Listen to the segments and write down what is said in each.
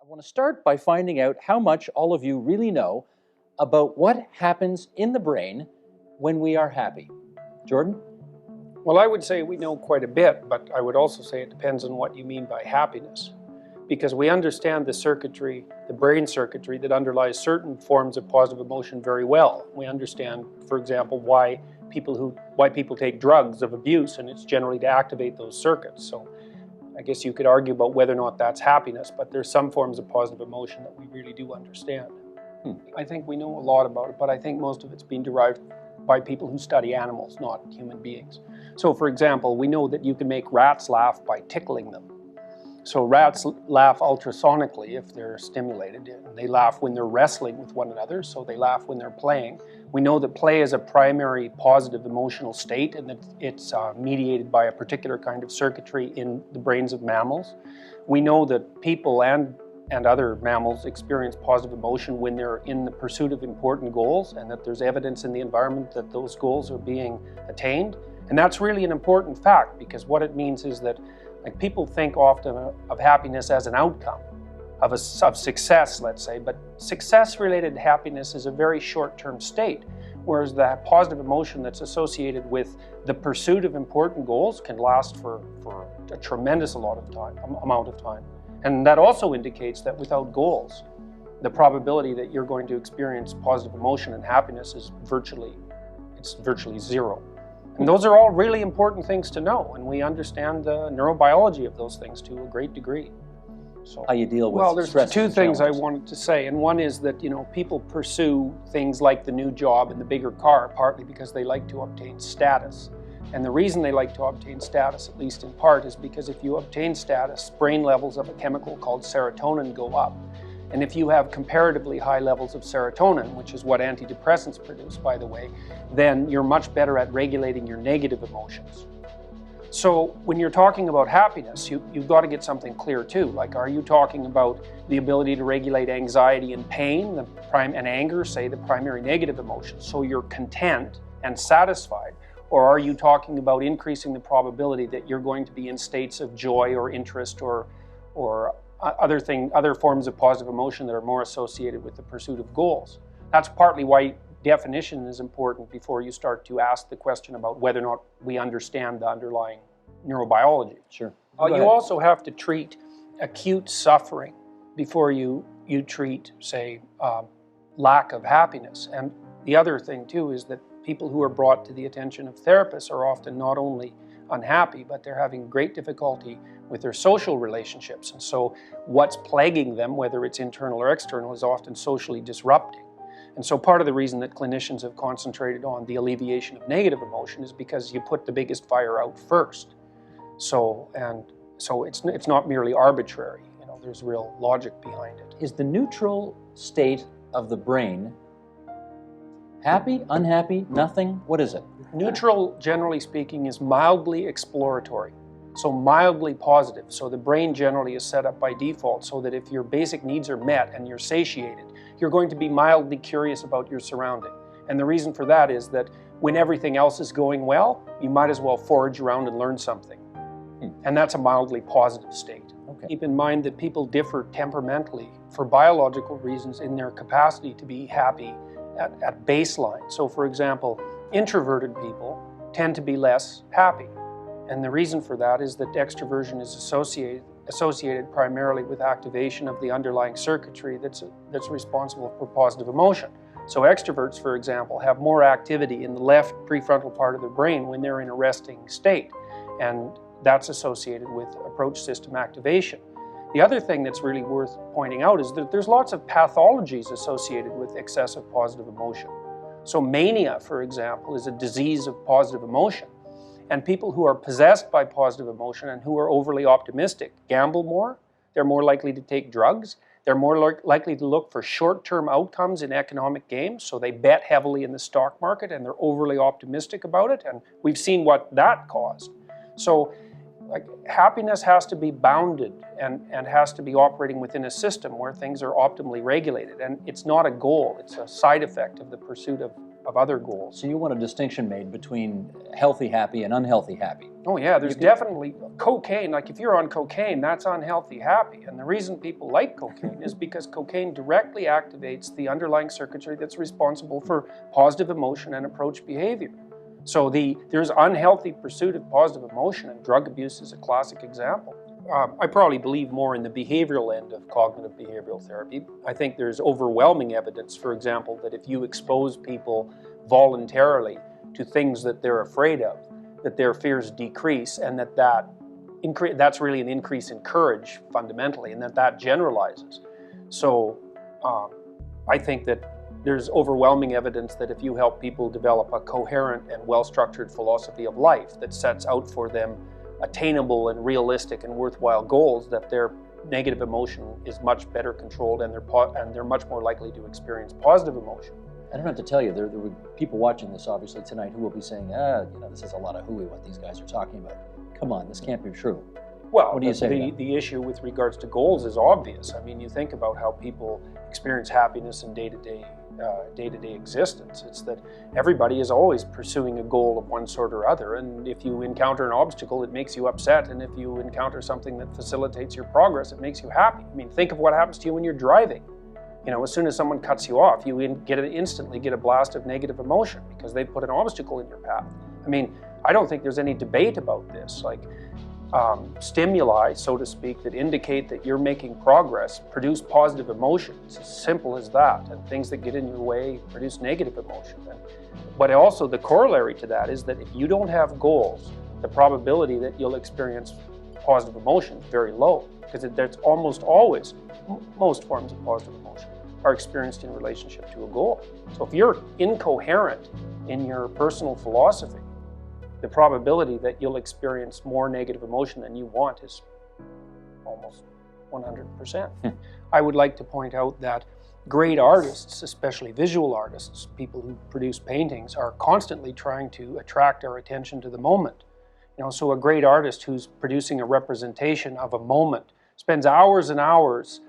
want to start by finding out how much all of you really know about what happens in the brain when we are happy. Jordan? Well, I would say we know quite a bit, but I would also say it depends on what you mean by happiness. Because we understand the circuitry, the brain circuitry that underlies certain forms of positive emotion very well. We understand, for example, why people take drugs of abuse, and it's generally to activate those circuits. So I guess you could argue about whether or not that's happiness, but there's some forms of positive emotion that we really do understand. I think we know a lot about it, but I think most of it's been derived by people who study animals, not human beings. So for example, we know that you can make rats laugh by tickling them. So rats laugh ultrasonically if they're stimulated. They laugh when they're wrestling with one another, so they laugh when they're playing. We know that play is a primary positive emotional state, and that it's mediated by a particular kind of circuitry in the brains of mammals. We know that people and other mammals experience positive emotion when they're in the pursuit of important goals, and that there's evidence in the environment that those goals are being attained. And that's really an important fact, because what it means is that people think often of happiness as an outcome of success, let's say, but success-related happiness is a very short-term state, whereas the positive emotion that's associated with the pursuit of important goals can last for a tremendous amount of time. And that also indicates that without goals, the probability that you're going to experience positive emotion and happiness is virtually zero. And those are all really important things to know, and we understand the neurobiology of those things to a great degree. So, how you deal with there's stress two things I challenges. wanted to say, and one is that people pursue things like the new job and the bigger car partly because they like to obtain status. And the reason they like to obtain status, at least in part, is because if you obtain status, brain levels of a chemical called serotonin go up. And if you have comparatively high levels of serotonin, which is what antidepressants produce, by the way, then you're much better at regulating your negative emotions. So when you're talking about happiness, you've got to get something clear too. Like, are you talking about the ability to regulate anxiety and pain, and anger, say the primary negative emotions, so you're content and satisfied? Or are you talking about increasing the probability that you're going to be in states of joy or interest or other forms of positive emotion that are more associated with the pursuit of goals? That's partly why definition is important before you start to ask the question about whether or not we understand the underlying neurobiology. Sure. You also have to treat acute suffering before you treat, say, lack of happiness. And the other thing too is that people who are brought to the attention of therapists are often not only unhappy, but they're having great difficulty with their social relationships. And so what's plaguing them, whether it's internal or external, is often socially disrupting. And so part of the reason that clinicians have concentrated on the alleviation of negative emotion is because you put the biggest fire out first. So it's not merely arbitrary. There's real logic behind it. Is the neutral state of the brain happy, unhappy, nothing? What is it? Neutral, generally speaking, is mildly exploratory. So mildly positive. So the brain generally is set up by default so that if your basic needs are met and you're satiated, you're going to be mildly curious about your surrounding. And the reason for that is that when everything else is going well, you might as well forage around and learn something. And that's a mildly positive state. Okay. Keep in mind that people differ temperamentally for biological reasons in their capacity to be happy at baseline. So for example, introverted people tend to be less happy. And the reason for that is that extroversion is associated primarily with activation of the underlying circuitry that's responsible for positive emotion. So extroverts, for example, have more activity in the left prefrontal part of the brain when they're in a resting state. And that's associated with approach system activation. The other thing that's really worth pointing out is that there's lots of pathologies associated with excessive positive emotion. So mania, for example, is a disease of positive emotion. And people who are possessed by positive emotion and who are overly optimistic gamble more, they're more likely to take drugs, they're more likely to look for short-term outcomes in economic games, so they bet heavily in the stock market and they're overly optimistic about it, and we've seen what that caused. So happiness has to be bounded and has to be operating within a system where things are optimally regulated, and it's not a goal, it's a side effect of the pursuit of of other goals. So you want a distinction made between healthy happy and unhealthy happy. Oh yeah, there's definitely cocaine. Like if you're on cocaine, that's unhealthy happy. And the reason people like cocaine is because cocaine directly activates the underlying circuitry that's responsible for positive emotion and approach behavior. So there's unhealthy pursuit of positive emotion, and drug abuse is a classic example. I probably believe more in the behavioral end of cognitive behavioral therapy. I think there's overwhelming evidence, for example, that if you expose people voluntarily to things that they're afraid of, that their fears decrease, and that's really an increase in courage fundamentally, and that generalizes. So I think that there's overwhelming evidence that if you help people develop a coherent and well-structured philosophy of life that sets out for them attainable and realistic and worthwhile goals, that their negative emotion is much better controlled, and they're much more likely to experience positive emotion. I don't have to tell you, there were people watching this obviously tonight who will be saying, this is a lot of hooey what these guys are talking about. Come on, this can't be true. Well, what do you say? The issue with regards to goals is obvious. I mean, you think about how people experience happiness in day-to-day existence. It's that everybody is always pursuing a goal of one sort or other, and if you encounter an obstacle, it makes you upset, and if you encounter something that facilitates your progress, it makes you happy. I mean, think of what happens to you when you're driving. You know, as soon as someone cuts you off, you instantly get a blast of negative emotion because they put an obstacle in your path. I mean, I don't think there's any debate about this. Like, stimuli, so to speak, that indicate that you're making progress produce positive emotions. As simple as that. And things that get in your way produce negative emotion. But also the corollary to that is that if you don't have goals, the probability that you'll experience positive emotion is very low, because there's almost always, most forms of positive emotion are experienced in relationship to a goal. So if you're incoherent in your personal philosophy, the probability that you'll experience more negative emotion than you want is almost 100%. I would like to point out that great artists, especially visual artists, people who produce paintings, are constantly trying to attract our attention to the moment. You know, so a great artist who's producing a representation of a moment spends hours and hours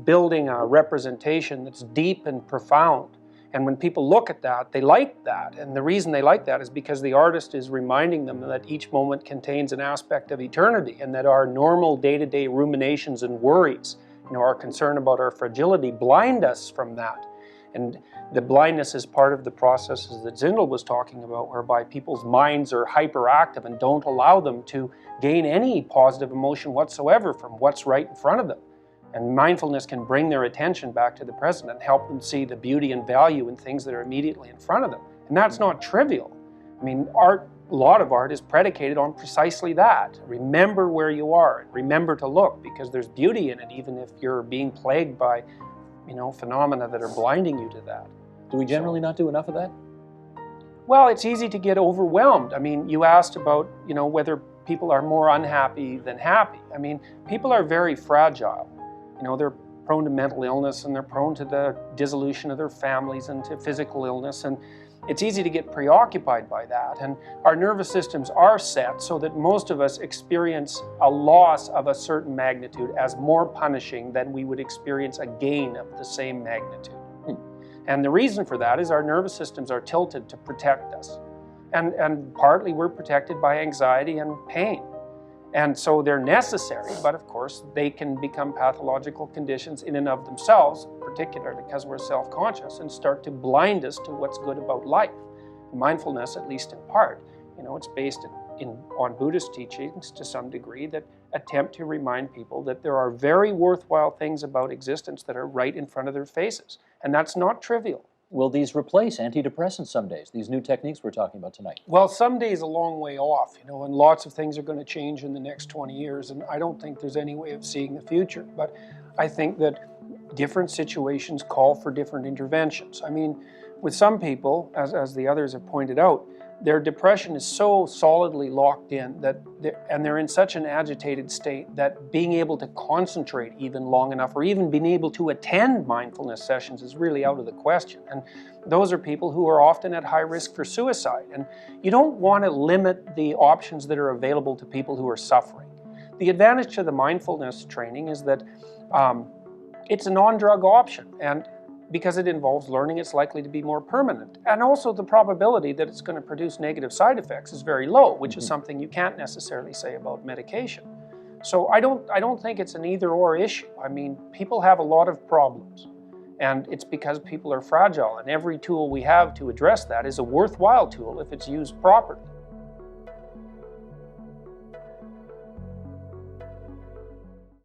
building a representation that's deep and profound. And when people look at that, they like that. And the reason they like that is because the artist is reminding them that each moment contains an aspect of eternity, and that our normal day-to-day ruminations and worries, our concern about our fragility, blind us from that. And the blindness is part of the processes that Zindel was talking about, whereby people's minds are hyperactive and don't allow them to gain any positive emotion whatsoever from what's right in front of them. And mindfulness can bring their attention back to the present and help them see the beauty and value in things that are immediately in front of them. And that's not trivial. I mean, a lot of art is predicated on precisely that. Remember where you are, and remember to look, because there's beauty in it, even if you're being plagued by, phenomena that are blinding you to that. Do we generally not do enough of that? Well, it's easy to get overwhelmed. I mean, you asked about, whether people are more unhappy than happy. I mean, people are very fragile. They're prone to mental illness, and they're prone to the dissolution of their families and to physical illness. And it's easy to get preoccupied by that. And our nervous systems are set so that most of us experience a loss of a certain magnitude as more punishing than we would experience a gain of the same magnitude. And the reason for that is our nervous systems are tilted to protect us. And partly we're protected by anxiety and pain. And so they're necessary, but of course they can become pathological conditions in and of themselves, particularly because we're self-conscious, and start to blind us to what's good about life. Mindfulness, at least in part, it's based on Buddhist teachings to some degree that attempt to remind people that there are very worthwhile things about existence that are right in front of their faces. And that's not trivial. Will these replace antidepressants some days, these new techniques we're talking about tonight? Well, someday is a long way off, and lots of things are going to change in the next 20 years, and I don't think there's any way of seeing the future. But I think that different situations call for different interventions. I mean, with some people, as the others have pointed out, their depression is so solidly locked in and they're in such an agitated state that being able to concentrate even long enough, or even being able to attend mindfulness sessions, is really out of the question. And those are people who are often at high risk for suicide. And you don't want to limit the options that are available to people who are suffering. The advantage to the mindfulness training is that it's a non-drug option. And because it involves learning, it's likely to be more permanent. And also the probability that it's going to produce negative side effects is very low, which is something you can't necessarily say about medication. So I don't think it's an either-or issue. I mean, people have a lot of problems, and it's because people are fragile, and every tool we have to address that is a worthwhile tool if it's used properly.